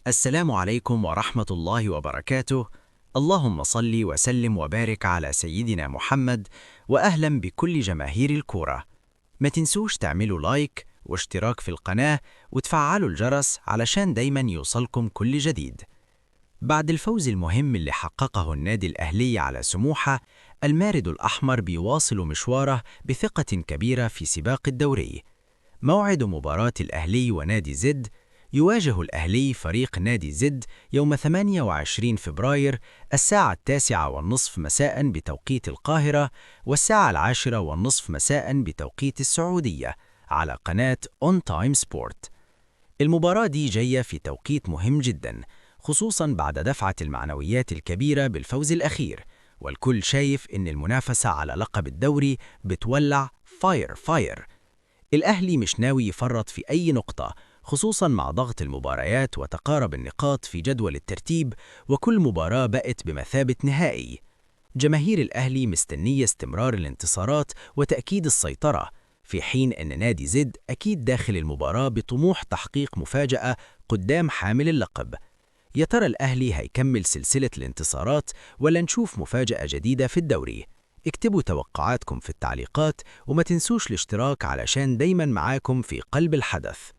السلام عليكم ورحمة الله وبركاته. اللهم صل وسلم وبارك على سيدنا محمد، وأهلا بكل جماهير الكورة. ما تنسوش تعملوا لايك واشتراك في القناة وتفعلوا الجرس علشان دايما يوصلكم كل جديد. بعد الفوز المهم اللي حققه النادي الأهلي على سموحة، المارد الأحمر بيواصل مشواره بثقة كبيرة في سباق الدوري. موعد مباراة الأهلي ونادي زد. يواجه الأهلي فريق نادي زد يوم 28 فبراير الساعة 9:30 مساء بتوقيت القاهرة، والساعة 10:30 مساء بتوقيت السعودية، على قناة On Time Sport. المباراة دي جاية في توقيت مهم جدا، خصوصا بعد دفعة المعنويات الكبيرة بالفوز الأخير، والكل شايف إن المنافسة على لقب الدوري بتولع فاير. الأهلي مش ناوي يفرط في أي نقطة، خصوصاً مع ضغط المباريات وتقارب النقاط في جدول الترتيب، وكل مباراة بقت بمثابة نهائي. جماهير الأهلي مستنية استمرار الانتصارات وتأكيد السيطرة، في حين أن نادي زد أكيد داخل المباراة بطموح تحقيق مفاجأة قدام حامل اللقب. يا ترى الأهلي هيكمل سلسلة الانتصارات ولا نشوف مفاجأة جديدة في الدوري؟ اكتبوا توقعاتكم في التعليقات، وما تنسوش الاشتراك علشان دايما معاكم في قلب الحدث.